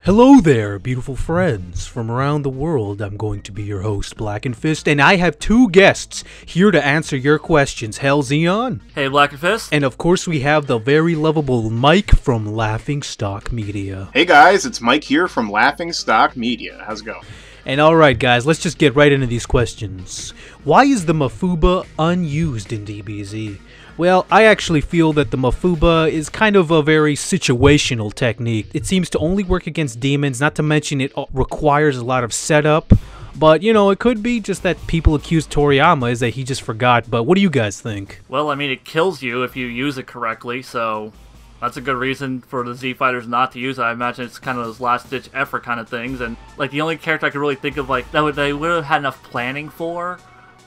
Hello there, beautiful friends from around the world. I'm going to be your host, Blackenfist, and I have two guests here to answer your questions. Hell, Zeon. Hey, Blackenfist. And of course, we have the very lovable Mike from Laughing Stock Media. Hey guys, it's Mike here from Laughing Stock Media. How's it going? And alright guys, let's just get right into these questions. Why is the Mafuba unused in DBZ? Well, I actually feel that the Mafuba is kind of a very situational technique. It seems to only work against demons, not to mention it requires a lot of setup. But, you know, it could be just that people accuse Toriyama is that he just forgot. But what do you guys think? Well, I mean, it kills you if you use it correctly, so that's a good reason for the Z Fighters not to use it. I imagine it's kind of those last-ditch effort kind of things. And, like, the only character I could really think of, like, that they would have had enough planning for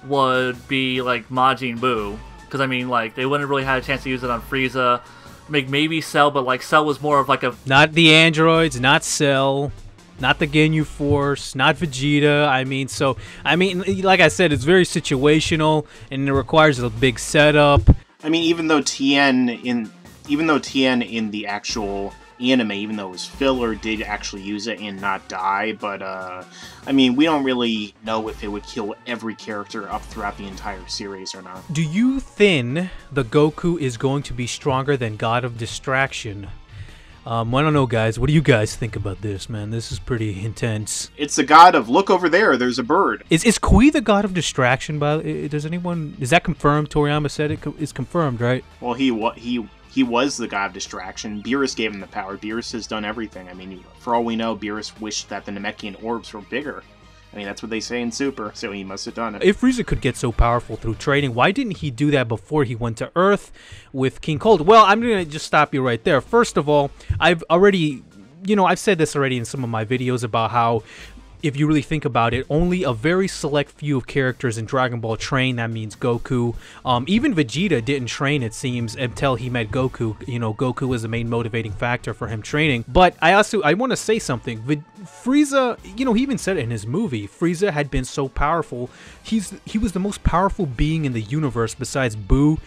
would be, like, Majin Buu. Because, I mean, like, they wouldn't really had a chance to use it on Frieza. Maybe Cell, but, like, Cell was more of, like, a... Not the androids, not Cell, not the Ginyu Force, not Vegeta. I mean, like I said, it's very situational, and it requires a big setup. I mean, even though Tien in the actual anime, even though it was filler, did actually use it and not die, but, I mean, we don't really know if it would kill every character up throughout the entire series or not. Do you think the Goku is going to be stronger than God of Distraction? I don't know, guys. What do you guys think about this, man? This is pretty intense. It's the god of, look over there, there's a bird. Is Kui the God of Distraction? Is that confirmed? Toriyama said it's confirmed, right? Well, he was the god of distraction. Beerus gave him the power. Beerus has done everything. I mean, for all we know, Beerus wished that the Namekian orbs were bigger. I mean, that's what they say in Super, so he must have done it. If Frieza could get so powerful through training, why didn't he do that before he went to Earth with King Cold? Well, I'm going to just stop you right there. First of all, I've said this already in some of my videos about how, if you really think about it, only a very select few of characters in Dragon Ball train. That means Goku. Even Vegeta didn't train, it seems, until he met Goku. You know, Goku was the main motivating factor for him training. But I want to say something. Frieza, you know, he even said it in his movie. Frieza had been so powerful. He was the most powerful being in the universe besides Buu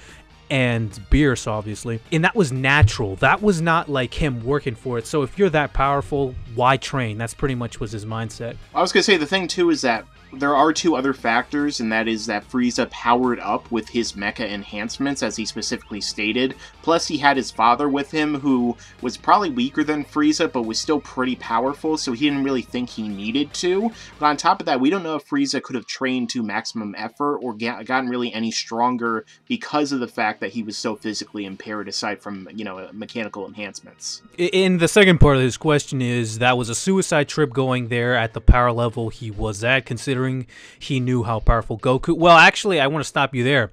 and Beerus, obviously, and that was natural. That was not like him working for it. So if you're that powerful, why train? That's pretty much was his mindset. I was gonna say, the thing too is that there are two other factors, and that is that Frieza powered up with his mecha enhancements, as he specifically stated. Plus, he had his father with him, who was probably weaker than Frieza, but was still pretty powerful, so he didn't really think he needed to. But on top of that, we don't know if Frieza could have trained to maximum effort or gotten really any stronger because of the fact that he was so physically impaired, aside from, you know, mechanical enhancements. In the second part of his question is, that was a suicide trip going there at the power level he was at, considering he knew how powerful Goku... Well, actually, I want to stop you there.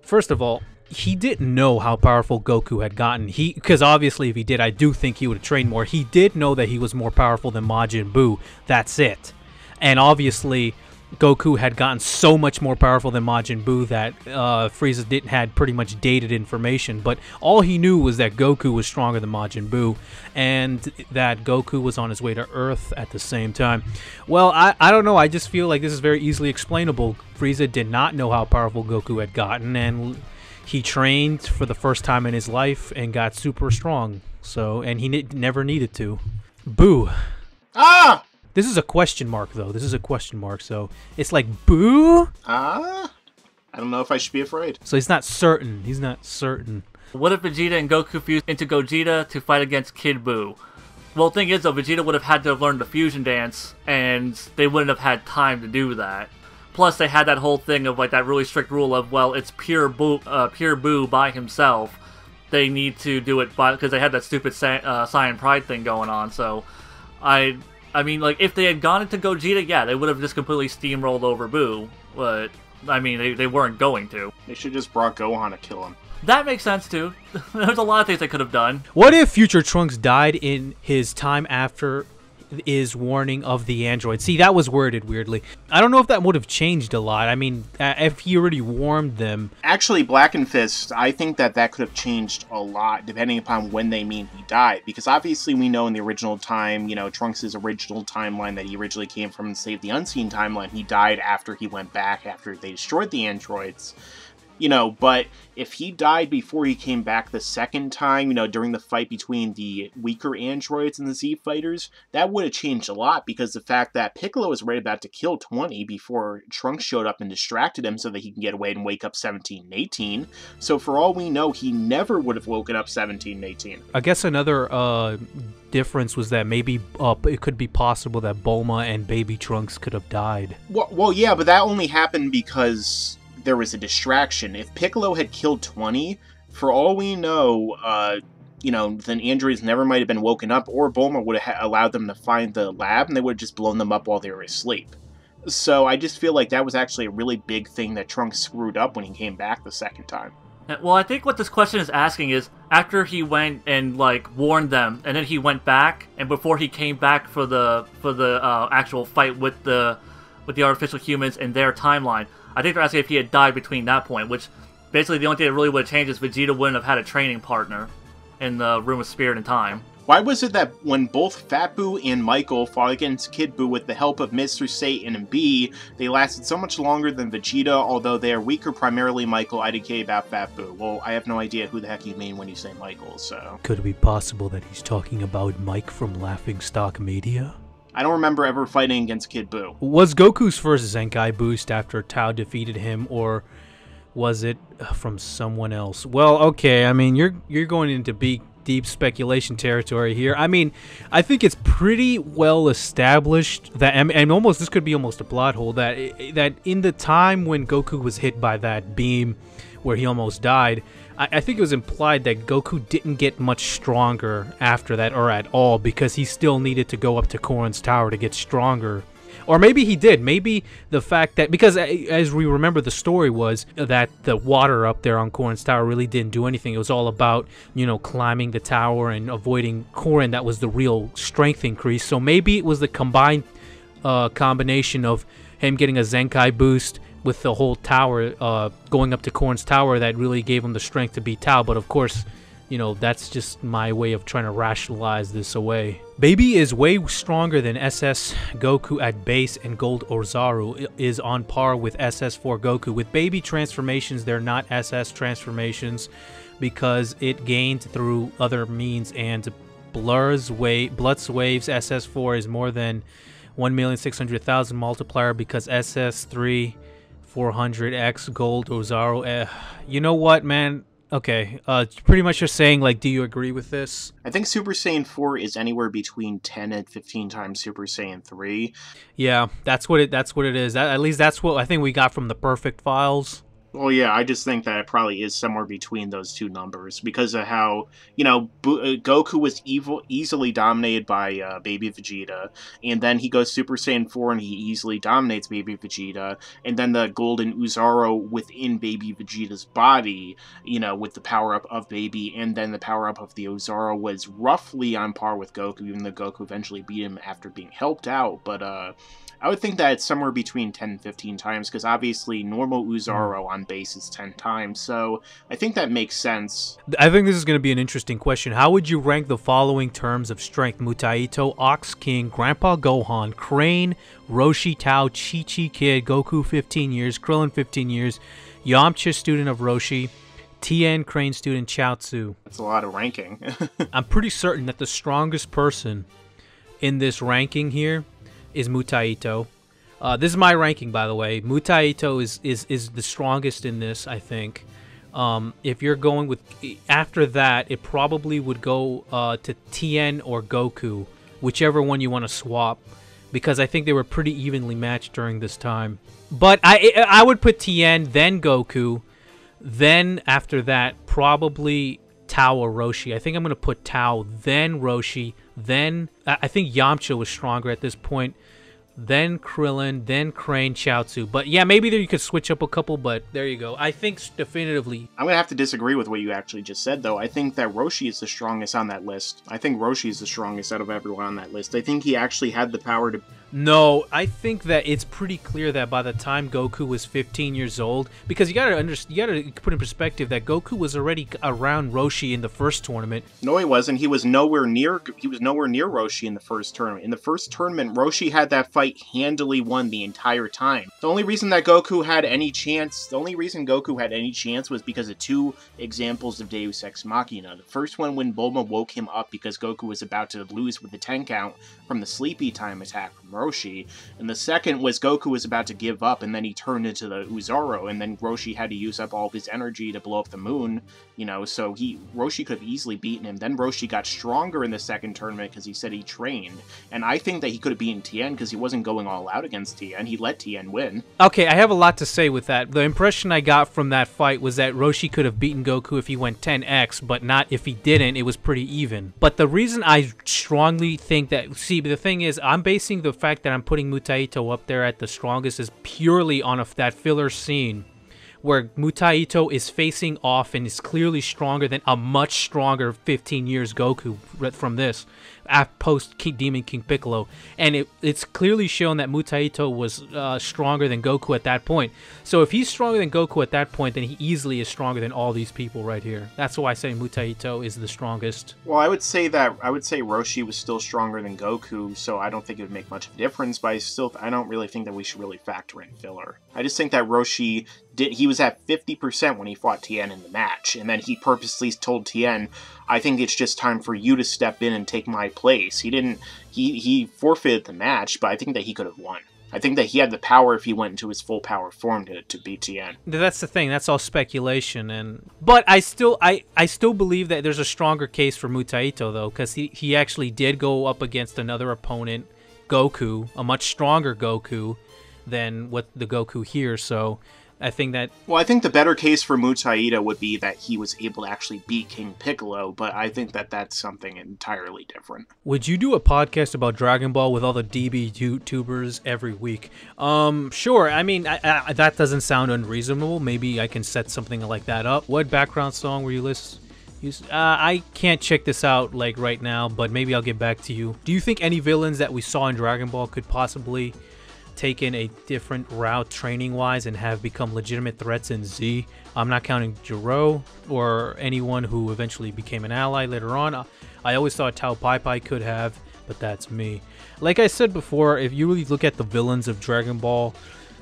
First of all, he didn't know how powerful Goku had gotten. Because obviously, if he did, I do think he would have trained more. He did know that he was more powerful than Majin Buu. That's it. And obviously, Goku had gotten so much more powerful than Majin Buu that Frieza had pretty much dated information. But all he knew was that Goku was stronger than Majin Buu, and that Goku was on his way to Earth at the same time. Well, I don't know. I just feel like this is very easily explainable. Frieza did not know how powerful Goku had gotten, and he trained for the first time in his life and got super strong. So, and he never needed to. Boo. Ah! This is a question mark, though. This is a question mark, so it's like, boo? I don't know if I should be afraid. So he's not certain. He's not certain. What if Vegeta and Goku fused into Gogeta to fight against Kid Buu? Well, the thing is, though, Vegeta would have had to have learned the fusion dance, and they wouldn't have had time to do that. Plus, they had that whole thing of, like, that really strict rule of, well, it's pure Buu by himself. They need to do it because they had that stupid Saiyan Pride thing going on, so I mean, like, if they had gone into Gogeta, yeah, they would have just completely steamrolled over Buu, but, I mean, they weren't going to. They should just brought Gohan to kill him. That makes sense, too. There's a lot of things they could have done. What if Future Trunks died in his time after his warning of the android? See, that was worded weirdly. I don't know if that would have changed a lot. I mean, if he already warned them. Actually, Blackenfist, I think that could have changed a lot depending upon when they mean he died. Because obviously we know in the original time, you know, Trunks' original timeline that he originally came from, Save the Unseen timeline, he died after he went back after they destroyed the androids. But if he died before he came back the second time, during the fight between the weaker androids and the Z fighters, that would have changed a lot, because the fact that Piccolo was right about to kill 20 before Trunks showed up and distracted him so that he can get away and wake up 17 and 18. So for all we know, he never would have woken up 17 and 18. I guess another difference was that maybe it could be possible that Bulma and Baby Trunks could have died. Well, yeah, but that only happened because there was a distraction. If Piccolo had killed 20, for all we know, then androids never might have been woken up, or Bulma would have allowed them to find the lab, and they would have just blown them up while they were asleep. So I just feel like that was actually a really big thing that Trunks screwed up when he came back the second time. Well, I think what this question is asking is, after he went and warned them, and then he went back, and before he came back for the actual fight with the artificial humans in their timeline, I think they're asking if he had died between that point, which basically the only thing that really would have changed is Vegeta wouldn't have had a training partner in the Room of Spirit and Time. Why was it that when both Fat Boo and Michael fought against Kid Buu with the help of Mr. Satan and B, they lasted so much longer than Vegeta, although they are weaker, primarily Michael, IDK about Fat Boo? Well, I have no idea who the heck you mean when you say Michael, so... Could it be possible that he's talking about Mike from Laughing Stock Media? I don't remember ever fighting against Kid Buu. Was Goku's first Zenkai boost after Tao defeated him, or was it from someone else? Well, okay, I mean, you're going into deep speculation territory here. I mean, I think it's pretty well established that, and almost this could be almost a plot hole, that in the time when Goku was hit by that beam where he almost died, I think it was implied that Goku didn't get much stronger after that, or at all, because he still needed to go up to Korin's tower to get stronger. Or maybe he did. Maybe the fact that, because as we remember, the story was that the water up there on Korin's tower really didn't do anything. It was all about, climbing the tower and avoiding Korin. That was the real strength increase. So maybe it was the combined combination of him getting a Zenkai boost with the whole tower going up to Korin's tower that really gave him the strength to beat Tao. But of course, that's just my way of trying to rationalize this away. Baby is way stronger than SS Goku at base, and Gold Ozaru is on par with SS4 Goku. With Baby transformations, they're not SS transformations because it gained through other means, and Blood's Waves SS4 is more than 1,600,000 multiplier because SS3 400X Gold Ozaru. You know what, man? Okay, pretty much you're saying, do you agree with this? I think Super Saiyan 4 is anywhere between 10 and 15 times Super Saiyan 3. Yeah, that's what it is. At least that's what I think we got from the Perfect Files. Well, yeah, I just think that it probably is somewhere between those two numbers because of how, Goku was easily dominated by Baby Vegeta, and then he goes Super Saiyan 4 and he easily dominates Baby Vegeta, and then the Golden Ozaru within Baby Vegeta's body, with the power-up of Baby, and then the power-up of the Ozaru was roughly on par with Goku, even though Goku eventually beat him after being helped out, but, I would think that it's somewhere between 10 and 15 times, because obviously normal Ozaru on base is 10 times, so I think that makes sense. I think this is going to be an interesting question. How would you rank the following terms of strength? Mutaito, Ox King, Grandpa Gohan, Crane, Roshi, Tao, Chi-Chi Kid, Goku 15 years, Krillin 15 years, Yamcha student of Roshi, Tien Crane student Chaozu. That's a lot of ranking. I'm pretty certain that the strongest person in this ranking here is Mutaito. This is my ranking, by the way. Mutaito is the strongest in this, I think. If you're going with... After that, it probably would go to Tien or Goku, whichever one you want to swap, because I think they were pretty evenly matched during this time. But I would put Tien, then Goku, then after that, probably Tao or Roshi. I think I'm going to put Tao, then Roshi, then... I think Yamcha was stronger at this point, then Krillin, then Crane, Chaozu. But yeah, maybe there you could switch up a couple, but there you go. I think definitively... I'm going to have to disagree with what you actually just said, though. I think that Roshi is the strongest on that list. I think Roshi is the strongest out of everyone on that list. I think he actually had the power to... No, I think that it's pretty clear that by the time Goku was 15 years old, because you gotta put in perspective that Goku was already around Roshi in the first tournament. No, he wasn't. He was nowhere near Roshi in the first tournament. In the first tournament, Roshi had that fight handily won the entire time. The only reason Goku had any chance was because of two examples of Deus Ex Machina. The first one when Bulma woke him up because Goku was about to lose with the 10 count from the sleepy time attack from Roshi, and the second was Goku was about to give up, and then he turned into the Uzaro, and then Roshi had to use up all of his energy to blow up the moon, so Roshi could have easily beaten him. Then Roshi got stronger in the second tournament because he said he trained, and I think that he could have beaten Tien because he wasn't going all out against Tien. He let Tien win. Okay, I have a lot to say with that. The impression I got from that fight was that Roshi could have beaten Goku if he went 10x, but not if he didn't. It was pretty even. But the reason I strongly think that, the thing is, I'm basing the fact that I'm putting Mutaito up there at the strongest is purely on that filler scene where Mutaito is facing off and is clearly stronger than a much stronger 15 years Goku from this post Demon King Piccolo, and it's clearly shown that Mutaito was stronger than Goku at that point. So if he's stronger than Goku at that point, then he easily is stronger than all these people right here. That's why I say Mutaito is the strongest. Well, I would say Roshi was still stronger than Goku, so I don't think it would make much of a difference, but I don't really think that we should really factor in filler. I just think that Roshi he was at 50% when he fought Tien in the match, and then he purposely told Tien, I think it's just time for you to step in and take my place. He forfeited the match, but I think that he could have won. I think that he had the power if he went into his full power form to beat Tien. That's the thing. That's all speculation, but I still believe that there's a stronger case for Mutaito though, because he actually did go up against another opponent, Goku, a much stronger Goku than what the Goku here. So I think the better case for Mutaito would be that he was able to actually beat King Piccolo, but I think that that's something entirely different. Would you do a podcast about Dragon Ball with all the DB YouTubers every week? Sure. I mean, that doesn't sound unreasonable. Maybe I can set something like that up. What background song were you listening? I can't check this out right now, but maybe I'll get back to you. Do you think any villains that we saw in Dragon Ball could possibly taken a different route training-wise and have become legitimate threats in Z? I'm not counting Jiro or anyone who eventually became an ally later on. I always thought Tao Pai Pai could have, but that's me. Like I said before, if you really look at the villains of Dragon Ball,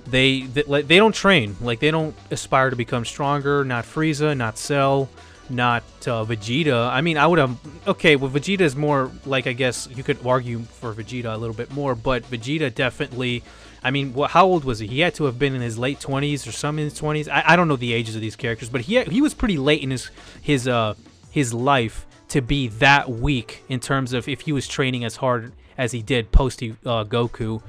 they don't train. They don't aspire to become stronger. Not Frieza, not Cell, not Vegeta. I mean, Vegeta is more I guess you could argue for Vegeta a little bit more, but Vegeta definitely, I mean, how old was he? He had to have been in his late 20s or some in his 20s. I don't know the ages of these characters, but he was pretty late in his life to be that weak in terms of if he was training as hard as he did post Goku.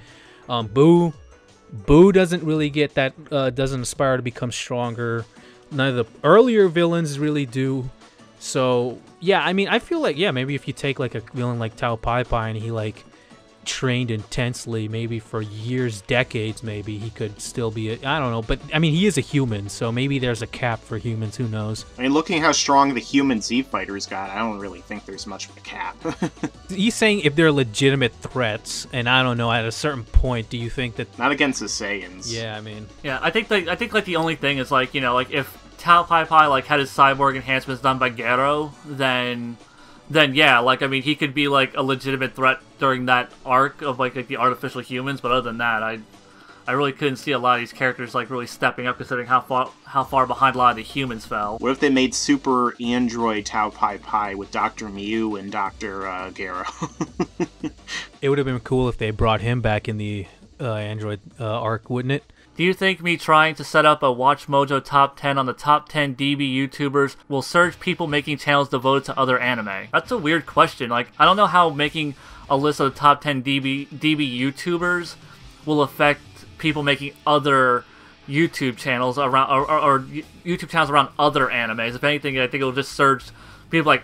Boo doesn't really get that, doesn't aspire to become stronger. None of the earlier villains really do. So yeah, I mean, I feel maybe if you take a villain like Tao Pai Pai and he trained intensely, maybe for years, decades, maybe he could still be I don't know, but I mean, he is a human, so maybe there's a cap for humans, who knows. I mean, looking how strong the human Z fighters got, I don't really think there's much of a cap. He's saying if they're legitimate threats, and I don't know, at a certain point, do you think that... Not against the Saiyans. Yeah, I mean... Yeah, I think the only thing is if Tao Pai Pai had his cyborg enhancements done by Gero, then yeah, I mean, he could be a legitimate threat during that arc of the artificial humans, but other than that, I really couldn't see a lot of these characters really stepping up, considering how far behind a lot of the humans fell. What if they made Super Android Tao Pai Pai with Dr. Mew and Dr. Gero? It would have been cool if they brought him back in the Android arc, wouldn't it? Do you think me trying to set up a Watch Mojo top 10 on the top 10 DB YouTubers will surge people making channels devoted to other anime? That's a weird question. I don't know how making a list of the top 10 DB YouTubers will affect people making other YouTube channels around or YouTube channels around other animes. If anything, I think it'll just surge people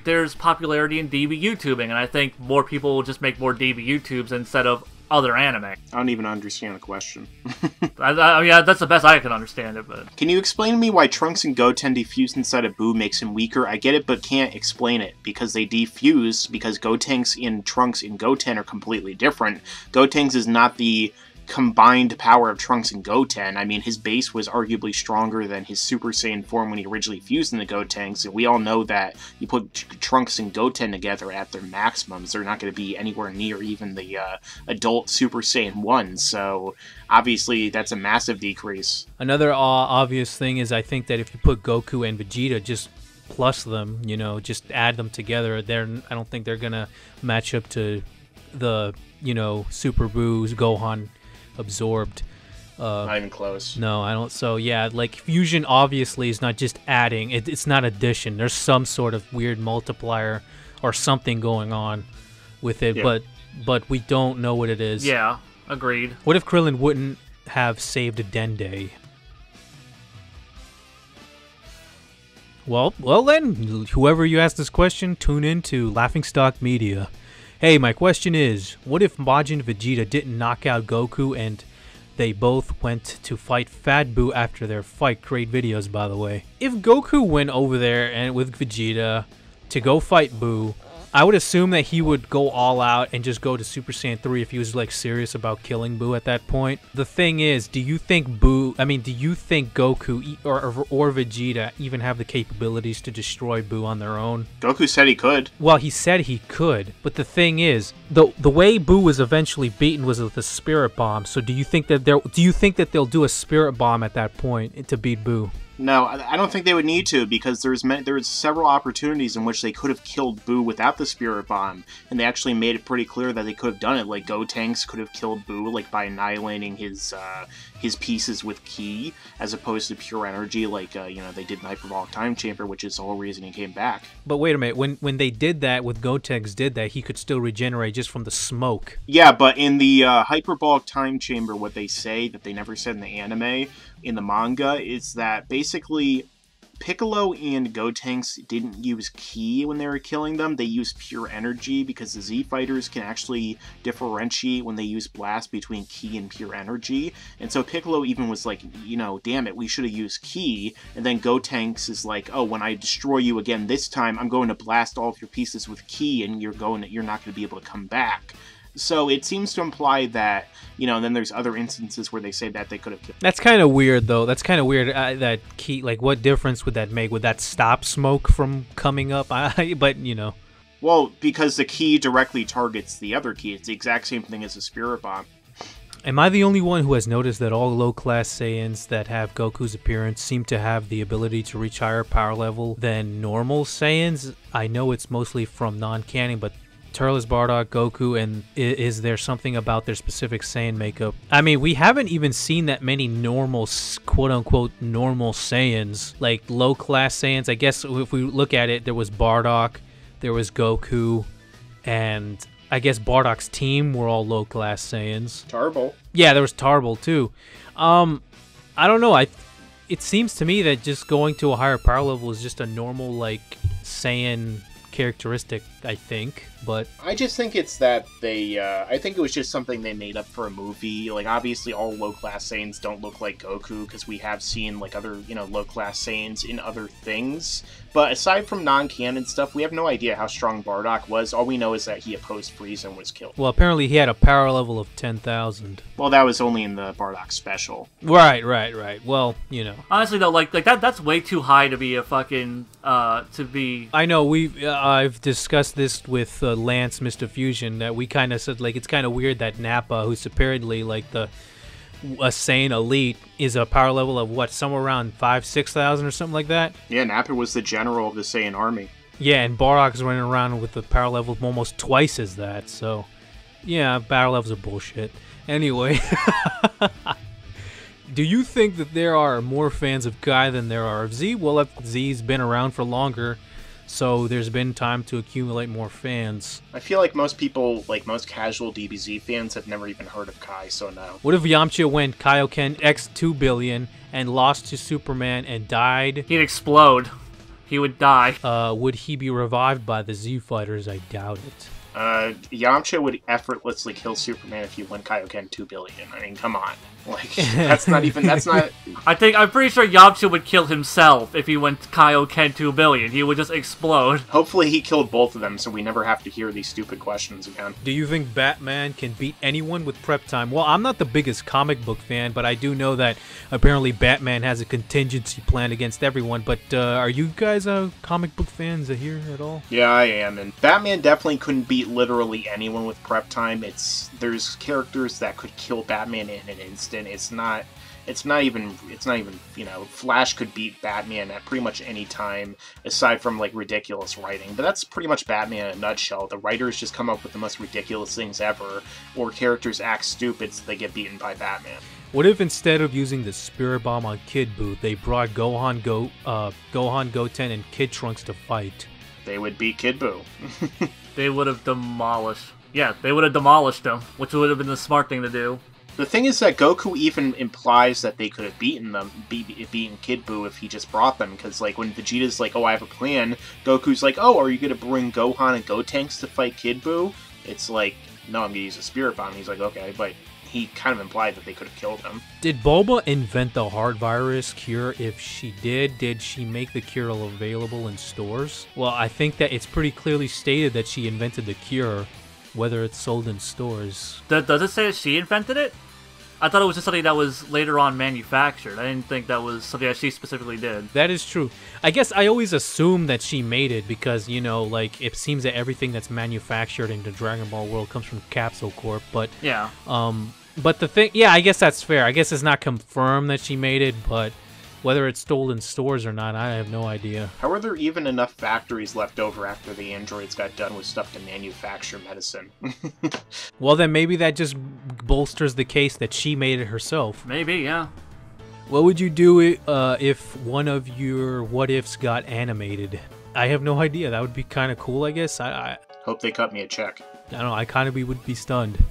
there's popularity in DB YouTubing, and I think more people will just make more DB YouTubes instead of other anime. I don't even understand the question. Yeah, that's the best I can understand it, but... Can you explain to me why Trunks and Goten defused inside of Boo makes him weaker? I get it, but can't explain it. Because they defuse, because Gotenks in Trunks and Goten are completely different. Gotenks is not the combined power of Trunks and Goten. I mean, his base was arguably stronger than his Super Saiyan form when he originally fused into Gotenks, and we all know that you put Trunks and Goten together at their maximums, they're not going to be anywhere near even the adult Super Saiyan 1, so obviously that's a massive decrease. Another obvious thing is I think that if you put Goku and Vegeta, just plus them, you know, just add them together, I don't think they're going to match up to the, you know, Super Boo's Gohan absorbed. Not even close. No, I don't. So yeah, like fusion obviously is not just adding. It's not addition. There's some sort of weird multiplier or something going on with it, yeah. but we don't know what it is. Yeah, agreed. What if Krillin wouldn't have saved Dende? Well then, whoever you ask this question, tune in to Laughingstock Media. Hey, my question is, what if Majin Vegeta didn't knock out Goku and they both went to fight Fat Boo after their fight? Great videos, by the way. If Goku went over there and with Vegeta to go fight Boo, I would assume that he would go all out and just go to Super Saiyan 3 if he was like serious about killing Boo at that point. The thing is, do you think Goku or Vegeta even have the capabilities to destroy Boo on their own? Goku said he could. Well, he said he could, but the thing is, the way Boo was eventually beaten was with a Spirit Bomb. So do you think that they'll do a Spirit Bomb at that point to beat Boo? No, I don't think they would need to, because there was several opportunities in which they could have killed Boo without the Spirit Bomb, and they actually made it pretty clear that they could have done it. Like, Gotenks could have killed Boo, like, by annihilating his pieces with Ki, as opposed to pure energy, like, you know, they did in Hyperbolic Time Chamber, which is the whole reason he came back. But wait a minute, when they did that, with Gotenks he could still regenerate just from the smoke. Yeah, but in the Hyperbolic Time Chamber, what they say, that they never said in the anime, in the manga, is that basically Piccolo and Gotenks didn't use Ki when they were killing them. They used pure energy, because the Z fighters can actually differentiate when they use blast between Ki and pure energy. And so Piccolo even was like, you know, damn it, we should have used Ki. And then Gotenks is like, oh, when I destroy you again this time, I'm going to blast all of your pieces with Ki, and you're not going to be able to come back. So it seems to imply that, you know, and then there's other instances where they say that they could have killed. That's kind of weird, though. That's kind of weird. That Ki, like, what difference would that make? Would that stop smoke from coming up? But, you know. Well, because the Ki directly targets the other Ki. It's the exact same thing as a Spirit Bomb. Am I the only one who has noticed that all low-class Saiyans that have Goku's appearance seem to have the ability to reach higher power level than normal Saiyans? I know it's mostly from non-canon, but Turles, Bardock, Goku, and is there something about their specific Saiyan makeup? I mean, we haven't even seen that many normal, quote-unquote, normal Saiyans, like low-class Saiyans. I guess if we look at it, there was Bardock, there was Goku, and I guess Bardock's team were all low-class Saiyans. Tarble. Yeah, there was Tarble, too. I don't know. It seems to me that just going to a higher power level is just a normal, like, Saiyan characteristic, I think, but I just think it's that they I think it was just something they made up for a movie. Like, obviously all low-class Saiyans don't look like Goku, because we have seen, like, other, you know, low-class Saiyans in other things. But aside from non-canon stuff, we have no idea how strong Bardock was. All we know is that he opposed Frieza and was killed. Well, apparently he had a power level of 10,000. Well, that was only in the Bardock special. Right. Well, you know. Honestly, though, like that's way too high to be a fucking, to be... I know, I've discussed this with Lance, Mr. Fusion, that we kind of said, like, it's kind of weird that Nappa, who's apparently, like, a Saiyan elite, is a power level of, what, somewhere around 5,000-6,000 or something like that? Yeah, Nappa was the general of the Saiyan army. Yeah, and Bardock's running around with the power level of almost twice as that, so... Yeah, power levels are bullshit. Anyway... Do you think that there are more fans of Kai than there are of Z? Well, if Z's been around for longer, so there's been time to accumulate more fans. I feel like most people, like most casual DBZ fans, have never even heard of Kai, so no. What if Yamcha went Kaioken X 2 billion and lost to Superman and died? He'd explode. He would die. Would he be revived by the Z Fighters? I doubt it. Yamcha would effortlessly kill Superman if you win Kaioken 2 billion. I mean, come on. Like, that's not... I'm pretty sure Yamcha would kill himself if he went Kaioken 2 billion. He would just explode. Hopefully he killed both of them so we never have to hear these stupid questions again. Do you think Batman can beat anyone with prep time? Well, I'm not the biggest comic book fan, but I do know that apparently Batman has a contingency plan against everyone. But are you guys comic book fans here at all? Yeah, I am. And Batman definitely couldn't beat literally anyone with prep time. There's characters that could kill Batman in an instant. It's not even, you know, Flash could beat Batman at pretty much any time, aside from, like, ridiculous writing. But that's pretty much Batman in a nutshell. The writers just come up with the most ridiculous things ever, or characters act stupid so they get beaten by Batman. What if instead of using the Spirit Bomb on Kid Buu, they brought Gohan, Goten, and Kid Trunks to fight? They would beat Kid Buu. They would have demolished... Yeah, they would have demolished him, which would have been the smart thing to do. The thing is that Goku even implies that they could have beaten Kid Buu if he just brought them, because, like, when Vegeta's like, oh, I have a plan, Goku's like, oh, are you going to bring Gohan and Gotenks to fight Kid Buu? It's like, no, I'm going to use a Spirit Bomb. He's like, okay, but he kind of implied that they could have killed him. Did Bulma invent the heart virus cure? If she did she make the cure available in stores? Well, I think that it's pretty clearly stated that she invented the cure, whether it's sold in stores. Does it say that she invented it? I thought it was just something that was later on manufactured. I didn't think that was something that she specifically did. That is true. I guess I always assume that she made it because, you know, like, it seems that everything that's manufactured in the Dragon Ball world comes from Capsule Corp, but... Yeah. But the thing... Yeah, I guess that's fair. I guess it's not confirmed that she made it, but... Whether it's sold in stores or not, I have no idea. How are there even enough factories left over after the androids got done with stuff to manufacture medicine? Well, then maybe that just bolsters the case that she made it herself. Maybe, yeah. What would you do if one of your what-ifs got animated? I have no idea. That would be kind of cool, I guess. I hope they cut me a check. I don't know. I kind of would be stunned.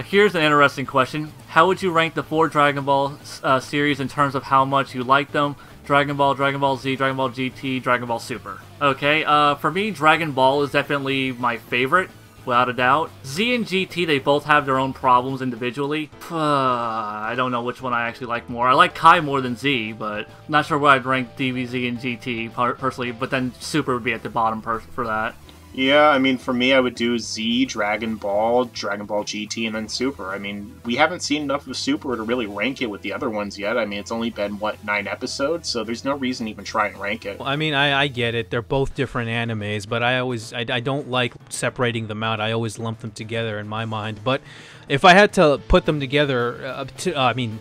Here's an interesting question. How would you rank the 4 Dragon Ball series in terms of how much you like them? Dragon Ball, Dragon Ball Z, Dragon Ball GT, Dragon Ball Super. Okay, for me, Dragon Ball is definitely my favorite, without a doubt. Z and GT, they both have their own problems individually. I don't know which one I actually like more. I like Kai more than Z, but I'm not sure where I'd rank DBZ and GT personally, but then Super would be at the bottom for that. Yeah, I mean, for me, I would do Z, Dragon Ball GT, and then Super. I mean, we haven't seen enough of Super to really rank it with the other ones yet. I mean, it's only been, 9 episodes, so there's no reason to even try and rank it. Well, I mean, I get it. They're both different animes, but I don't like separating them out. I always lump them together in my mind. But if I had to put them together,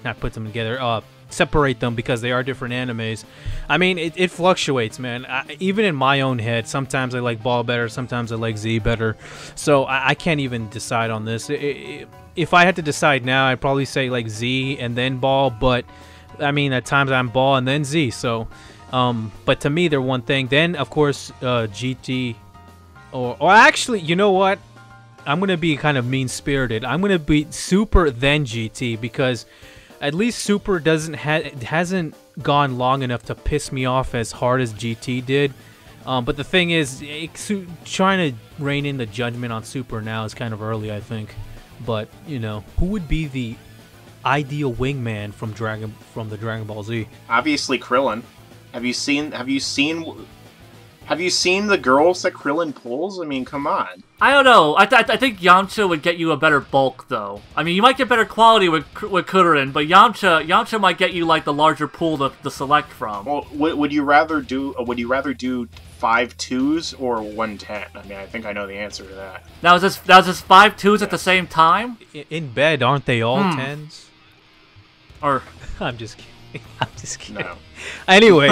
not put them together, separate them because they are different animes. I mean, it fluctuates, man. Even in my own head, sometimes I like Ball better, sometimes I like Z better. So I can't even decide on this. If I had to decide now, I'd probably say like Z and then Ball. But I mean, at times I'm Ball and then Z. So, but to me, they're one thing. Then of course, GT, or actually, you know what? I'm gonna be kind of mean-spirited. I'm gonna be Super then GT because at least Super hasn't gone long enough to piss me off as hard as GT did. But the thing is, trying to rein in the judgment on Super now is kind of early, I think. But you know, who would be the ideal wingman from the Dragon Ball Z? Obviously, Krillin. Have you seen the girls that Krillin pulls? I mean, come on. I don't know. I think Yamcha would get you a better bulk, though. I mean, you might get better quality with Kuririn, but Yamcha might get you like the larger pool to select from. Well, would you rather do 5 2s or 1 10? I mean, I think I know the answer to that. Now is this 5 2s at the same time? In bed, aren't they all 10s? Or I'm just kidding. I'm just kidding. No. Anyway,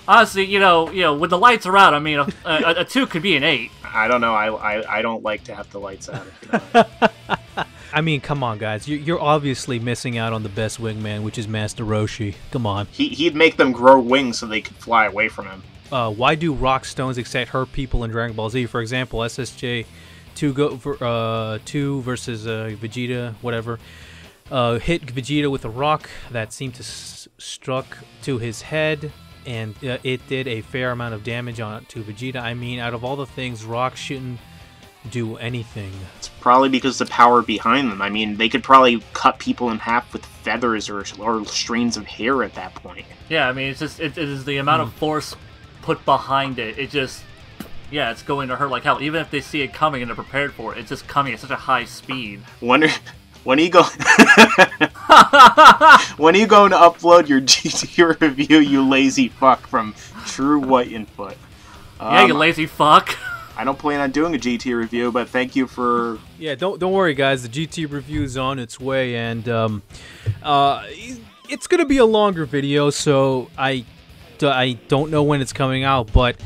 honestly, you know, when the lights are out, I mean, a 2 could be an 8. I don't know. I don't like to have the lights out. If you know. I mean, come on, guys. You're obviously missing out on the best wingman, which is Master Roshi. Come on. He'd make them grow wings so they could fly away from him. Why do rock stones excite hurt people in Dragon Ball Z? For example, SSJ 2 versus Vegeta, whatever. Hit Vegeta with a rock that seemed to struck to his head. and it did a fair amount of damage to Vegeta. I mean, out of all the things, rocks shouldn't do anything. It's probably because the power behind them. I mean, they could probably cut people in half with feathers or strands of hair at that point. Yeah, I mean, it's just it is the amount of force put behind it. It just, yeah, it's going to hurt like hell. Even if they see it coming and they're prepared for it, it's just coming at such a high speed. When are you going? When are you going to upload your GT review, you lazy fuck, from True White Input? Yeah, you lazy fuck. I don't plan on doing a GT review, but thank you for... Yeah, don't worry, guys. The GT review is on its way, and it's gonna be a longer video, so I don't know when it's coming out, but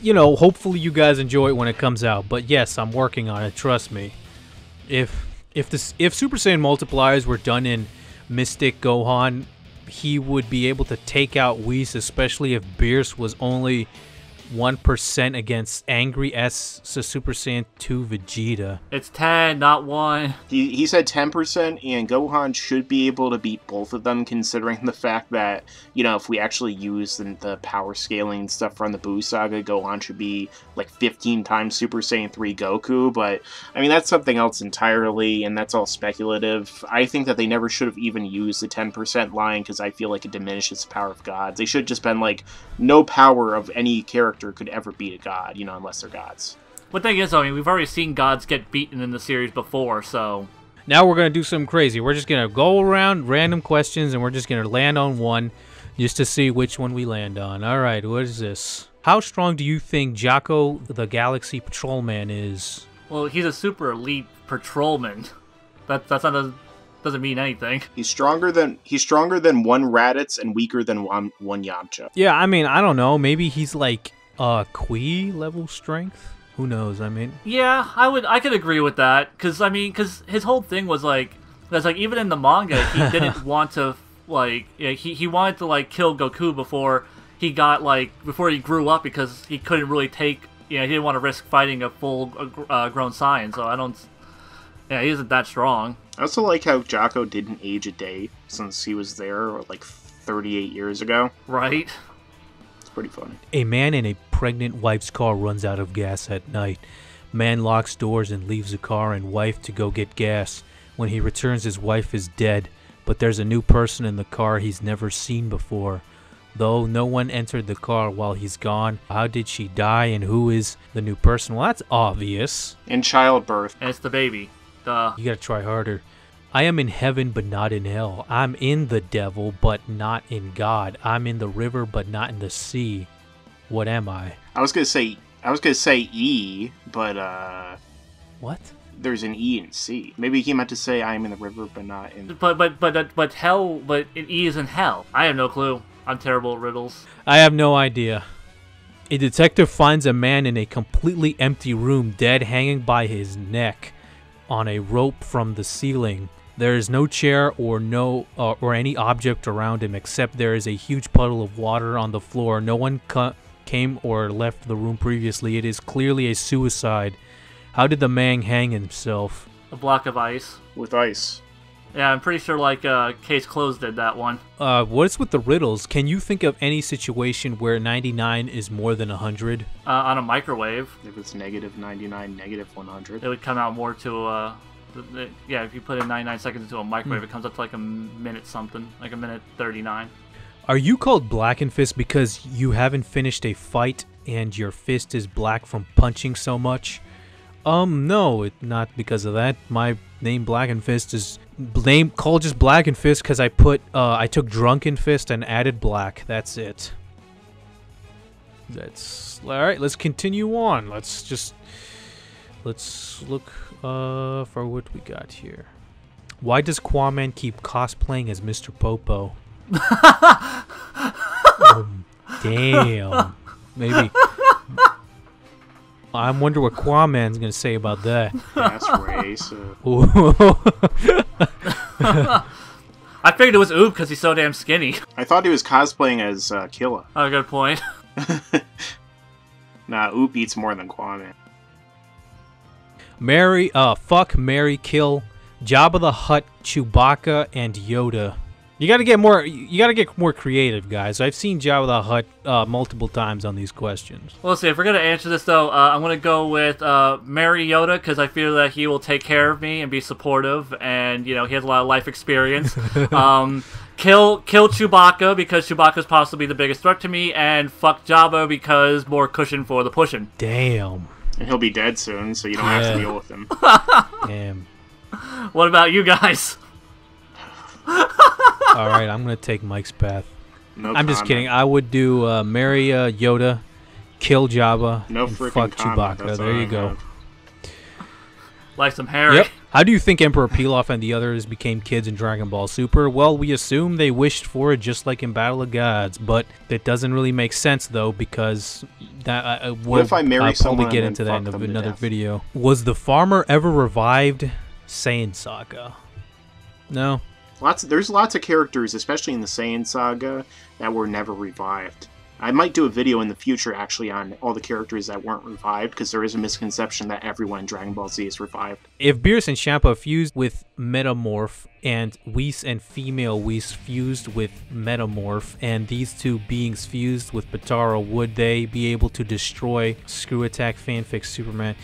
you know, hopefully you guys enjoy it when it comes out. But yes, I'm working on it. Trust me. If Super Saiyan multipliers were done in Mystic Gohan, he would be able to take out Whis, especially if Beerus was only 1% against Angry S Super Saiyan 2 Vegeta. It's 10, not 1. He said 10%, and Gohan should be able to beat both of them, considering the fact that, you know, if we actually use the power scaling and stuff from the Buu Saga, Gohan should be like 15 times Super Saiyan 3 Goku, but, I mean, that's something else entirely, and that's all speculative. I think that they never should have even used the 10% line, because I feel like it diminishes the power of gods. They should have just been like, no power of any character could ever beat a god, you know, unless they're gods. But the thing is, I mean, we've already seen gods get beaten in the series before, so... Now we're going to do something crazy. We're just going to go around random questions, and we're just going to land on one, just to see which one we land on. Alright, what is this? How strong do you think Jocko the Galaxy Patrolman is? Well, he's a super elite patrolman. That's not doesn't mean anything. He's stronger than one Raditz and weaker than one Yamcha. Yeah, I mean, I don't know. Maybe he's like Qui level strength. Who knows? I mean, yeah, I could agree with that, because his whole thing was like, that's like, even in the manga, he didn't want to like, yeah, he wanted to like kill Goku before he got before he grew up, because he couldn't really take, you know, he didn't want to risk fighting a full grown Saiyan. So I don't, yeah, he isn't that strong. I also like how Jocko didn't age a day since he was there like 38 years ago. Right. It's pretty funny. A man in a pregnant wife's car runs out of gas at night. Man locks doors and leaves the car and wife to go get gas. When he returns, his wife is dead, but there's a new person in the car he's never seen before. Though no one entered the car while he's gone, how did she die and who is the new person? Well, that's obvious. In childbirth. And it's the baby. Duh. You gotta try harder. I am in heaven but not in hell. I'm in the devil but not in God. I'm in the river but not in the sea. What am I? I was gonna say E, but what? There's an E in C. Maybe he meant to say I am in the river but not in. But hell. But E is in hell. I have no clue. I'm terrible at riddles. I have no idea. A detective finds a man in a completely empty room, dead, hanging by his neck on a rope from the ceiling. There is no chair or any object around him, except there is a huge puddle of water on the floor. No one came or left the room previously. It is clearly a suicide. How did the man hang himself? A block of ice. With ice. Yeah, I'm pretty sure Case Closed did that one. What's with the riddles? Can you think of any situation where 99 is more than 100? On a microwave. If it's negative 99, negative 100. It would come out more to, yeah, if you put in 99 seconds into a microwave, it comes up to like a minute something, like a minute 39. Are you called Blackenfist because you haven't finished a fight and your fist is black from punching so much? No, not because of that. My name Blackenfist is called just Blackenfist because I took Drunken Fist and added black. That's it. That's all right. Let's continue on. Let's look for what we got here. Why does Qaaman keep cosplaying as Mr. Popo? Damn. Maybe. I wonder what Qaaman's gonna say about that. That's race. I figured it was Oop because he's so damn skinny. I thought he was cosplaying as Killa. Oh, good point. Nah, Oop eats more than Qaaman. Fuck, marry, kill Jabba the Hutt, Chewbacca, and Yoda. You gotta get more. You gotta get more creative, guys. I've seen Jabba the Hutt multiple times on these questions. Well, let's see. If we're gonna answer this though, I'm gonna go with marry Yoda because I feel that he will take care of me and be supportive, and he has a lot of life experience. Kill Chewbacca because Chewbacca's possibly the biggest threat to me, and fuck Jabba because more cushion for the pushing. Damn. And he'll be dead soon, so you don't have to deal with him. Damn. What about you guys? All right, I'm gonna take Mike's path. No I'm just comment. kidding. I would do marry Yoda, kill Jabba, No and freaking fuck comment. Chewbacca. That's There all you I go. have. Like some Harry. Yep. How do you think Emperor Pilaf and the others became kids in Dragon Ball Super? Well, we assume they wished for it just like in Battle of Gods, but that doesn't really make sense though because that What if I marry I'll someone probably get and into then that fuck in them to another death? video. Was the farmer ever revived? Saiyan Saga. No. There's lots of characters, especially in the Saiyan saga, that were never revived. I might do a video in the future, actually, on all the characters that weren't revived, because there is a misconception that everyone in Dragon Ball Z is revived. If Beerus and Champa fused with Metamorph and Whis and female Whis fused with Metamorph and these two beings fused with Potara, would they be able to destroy Screw Attack fanfic Superman?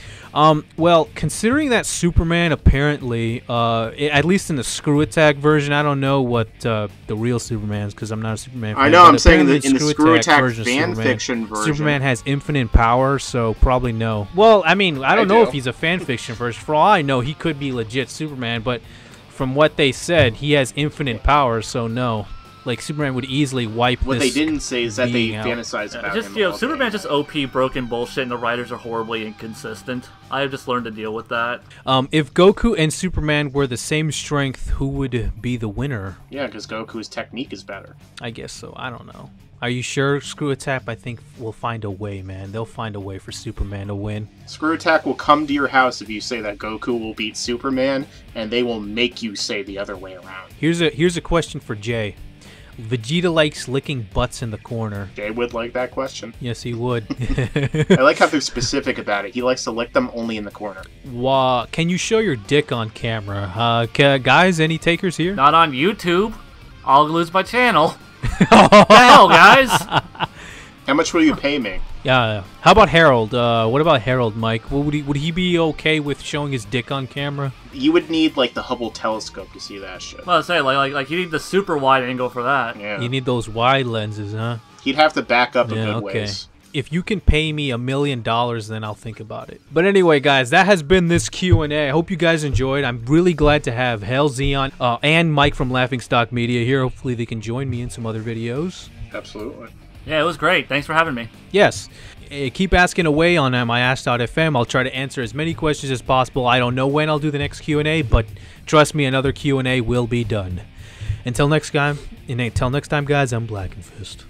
Well, considering that Superman apparently, at least in the Screw Attack version, I don't know what the real Superman is because I'm not a Superman fan. I know, but I'm saying in the apparently Screw Attack version of fan Superman, fiction version. Superman has infinite power, so probably no. Well, I mean, I don't know do. if he's a fan fiction version. For all I know, he could be legit Superman, but from what they said, he has infinite power, so no. Like, Superman would easily wipe What this they didn't say is that they being out. fantasize about Just him. all day. Superman's just OP broken bullshit, and the writers are horribly inconsistent. I have just learned to deal with that. If Goku and Superman were the same strength, who would be the winner? Yeah, because Goku's technique is better. I guess so. I don't know. Are you sure? Screw Attack, I think, will find a way, man. They'll find a way for Superman to win. Screw Attack will come to your house if you say that Goku will beat Superman, and they will make you say the other way around. Here's a question for Jay. Vegeta likes licking butts in the corner. Jay would like that question. Yes, he would. I like how they're specific about it. He likes to lick them only in the corner. Can you show your dick on camera? Guys, any takers here? Not on YouTube. I'll lose my channel. What the hell, guys? How much will you pay me? Yeah. How about Harold? What about Harold, Mike? Would he be okay with showing his dick on camera? You would need, like, the Hubble telescope to see that shit. Well, I say like you need the super wide angle for that. Yeah. You need those wide lenses, huh? He'd have to back up a Yeah, good okay. ways. If you can pay me $1 million, then I'll think about it. But anyway, guys, that has been this Q&A. I hope you guys enjoyed. I'm really glad to have Hell, Zeon, and Mike from Laughingstock Media here. Hopefully they can join me in some other videos. Absolutely. Yeah, it was great. Thanks for having me. Yes. Keep asking away on MyAsk.fm. I'll try to answer as many questions as possible. I don't know when I'll do the next Q&A, but trust me, another Q&A will be done. Until next time, guys, I'm Blackenfist.